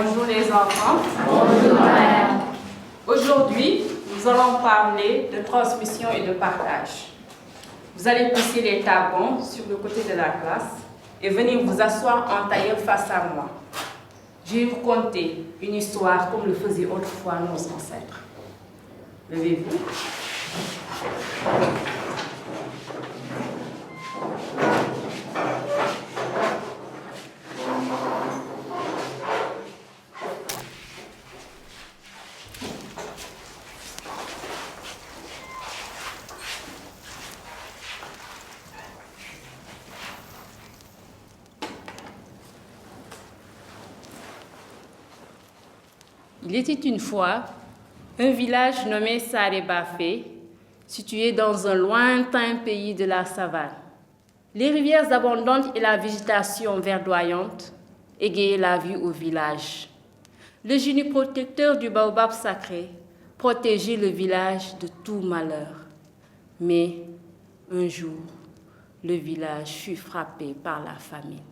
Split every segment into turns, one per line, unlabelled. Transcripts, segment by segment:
Bonjour les enfants.
Bonjour madame.
Aujourd'hui, nous allons parler de transmission et de partage. Vous allez pousser les tabons sur le côté de la classe et venir vous asseoir en tailleur face à moi. Je vais vous conter une histoire comme le faisaient autrefois nos ancêtres. Levez-vous. Il était une fois un village nommé Sarebafé, situé dans un lointain pays de la savane. Les rivières abondantes et la végétation verdoyante égayaient la vue au village. Le génie protecteur du baobab sacré protégeait le village de tout malheur. Mais un jour, le village fut frappé par la famine.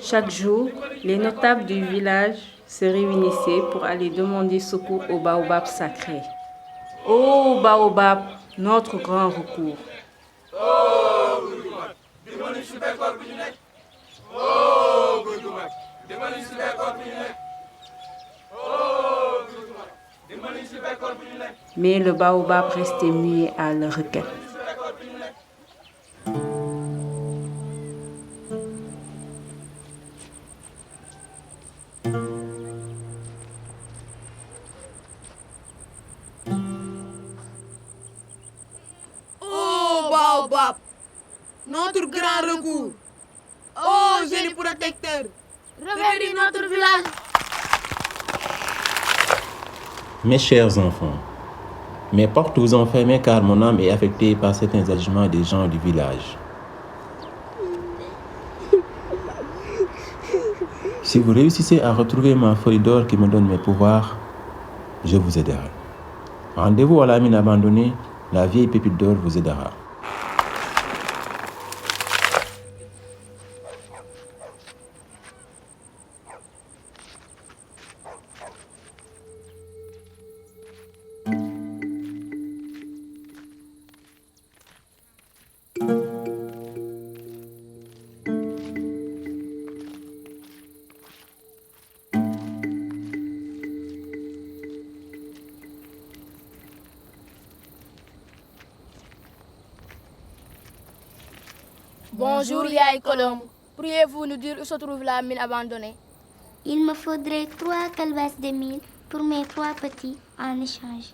Chaque jour, les notables du village se réunissaient pour aller demander secours au baobab sacré. Ô baobab, notre grand recours! Mais le baobab restait muet à leur requête.
Baobab, notre grand recours. Oh, génie protecteur, revenez notre village.
Mes chers enfants, mes portes vous ont fermées car mon âme est affectée par certains agissements des gens du village. Si vous réussissez à retrouver ma feuille d'or qui me donne mes pouvoirs, je vous aiderai. Rendez-vous à la mine abandonnée, la vieille pépite d'or vous aidera.
Bonjour Yaye Colombe. Pourriez-vous nous dire où se trouve la mine abandonnée?
Il me faudrait 3 calebasses de mine pour mes 3 petits en échange.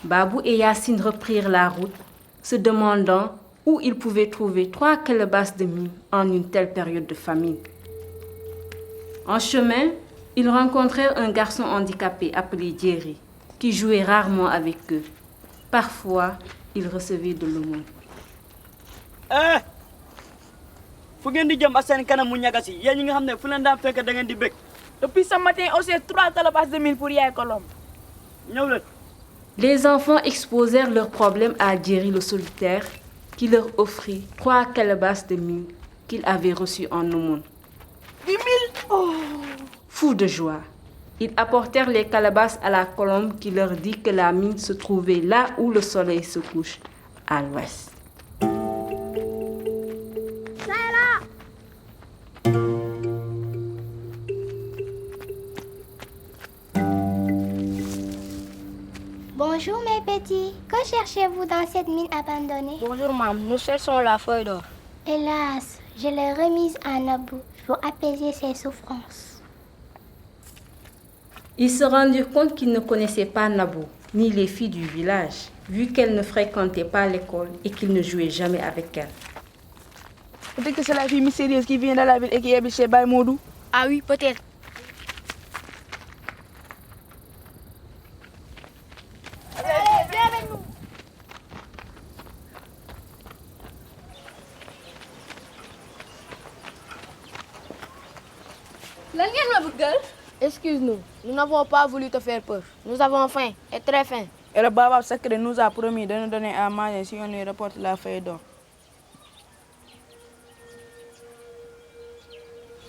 Babou et Yacine reprirent la route, se demandant où ils pouvaient trouver 3 calebasses de mine en une telle période de famine. En chemin, ils rencontrèrent un garçon handicapé appelé Jerry, qui jouait rarement avec eux. Parfois, il recevait de l'aumône.
fu ngeen di jëm ak seen kanam mu ñagas yi yéen ñi nga xam ne fu leen daan fekk da ngeen di bëgg.
Depuis ce matin, on sait 3 calebasses de mine pour Yaye Colombe.
ñëw leen.
Les enfants exposèrent leurs problèmes à Jerry le solitaire, qui leur offrit 3 calebasses de mine qu'il avait reçues en aumône.
10 000 oh.
Fous de joie, ils apportèrent les calebasses à la colombe qui leur dit que la mine se trouvait là où le soleil se couche, à l'ouest.
Bonjour mes petits, que cherchez-vous dans cette mine abandonnée?
Bonjour maman, nous cherchons la feuille d'or.
Hélas, je l'ai remise à Nabou pour apaiser ses souffrances.
Ils se rendirent compte qu'ils ne connaissaient pas Nabou, ni les filles du village, vu qu'elles ne fréquentaient pas l'école et qu'ils ne jouaient jamais avec elles.
Peut-être que c'est la fille mystérieuse qui vient de la ville et qui habite chez Baye Modou. Ah oui, peut-être. Viens avec nous. Excuse-nous, nous n'avons pas voulu te faire peur. Nous avons faim, et très faim.
Et le baobab sacré nous a promis de nous donner à manger si on lui rapporte la feuille d'or.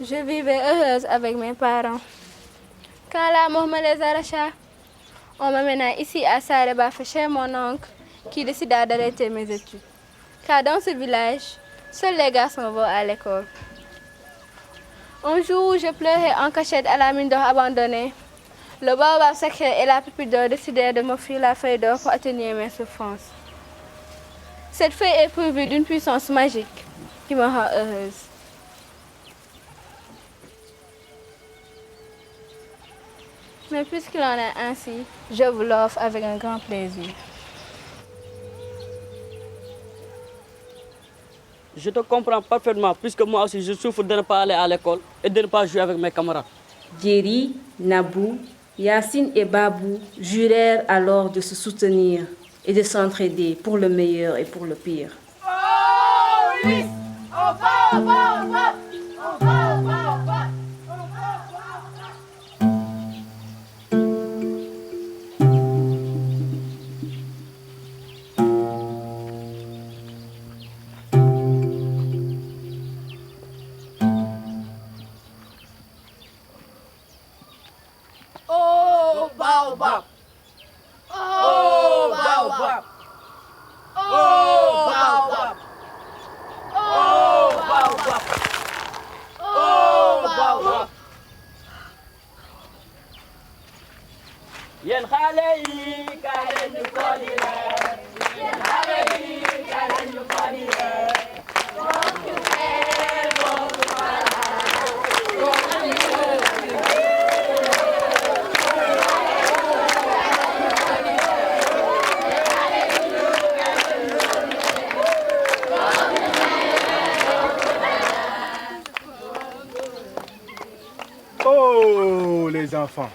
Je vivais heureuse avec mes parents. Quand la mort me les arracha, on m'amena ici à Sarebaf chez mon oncle qui décida d'arrêter mes études. Car dans ce village, seuls les garçons vont à l'école. Un jour où je pleurais en cachette à la mine d'or abandonnée, le baobab sacré et la pépite d'or décidèrent de m'offrir la feuille d'or pour atténuer mes souffrances. Cette feuille est pourvue d'une puissance magique qui me rend heureuse. Mais puisqu'il en est ainsi, je vous l'offre avec un grand plaisir.
Je te comprends parfaitement, puisque moi aussi je souffre de ne pas aller à l'école et de ne pas jouer avec mes camarades.
Djeri, Nabou, Yacine et Babou jurèrent alors de se soutenir et de s'entraider pour le meilleur et pour le pire.
Oh oui! On va! Oh, baobab! Oh, baobab! Oh, baobab! Oh, baobab! Oh, baobab!
Yen xale yi kaay leen ñu xooli leen. Yen xale yi kaay leen ñu xooli leen.
Oh, les enfants.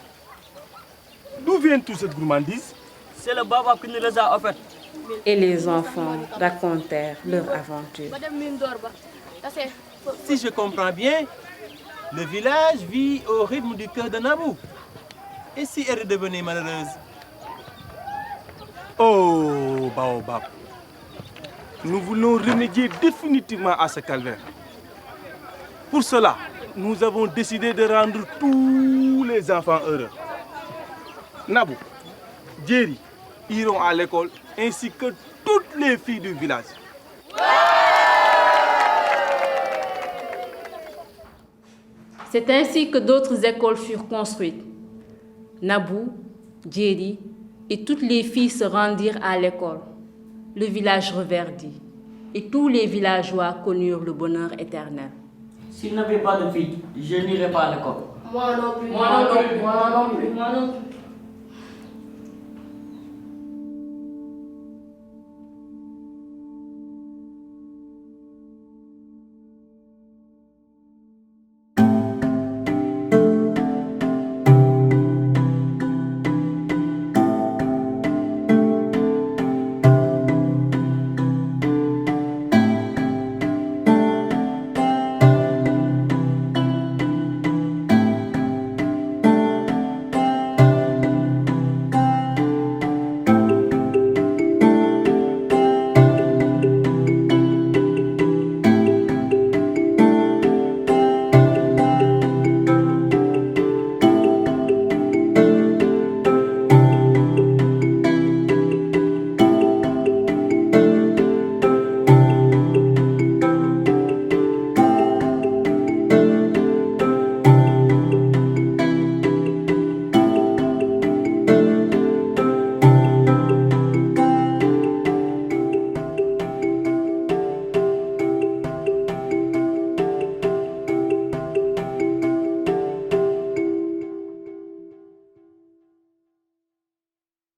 D'où vient toute cette gourmandise?
C'est le baobab qui nous les a offerts.
Et les enfants racontèrent leur aventure.
Si je comprends bien, le village vit au rythme du cœur de Nabou. Et si elle devenait malheureuse?
Oh, baobab. Nous voulons remédier définitivement à ce calvaire. Pour cela, nous avons décidé de rendre tous les enfants heureux. Nabou, Djeri iront à l'école ainsi que toutes les filles du village.
C'est ainsi que d'autres écoles furent construites. Nabou, Djeri et toutes les filles se rendirent à l'école. Le village reverdit et tous les villageois connurent le bonheur éternel.
S'il n'avait pas de filles, je n'irais pas à l'école.
Moi non plus.
Moi non plus.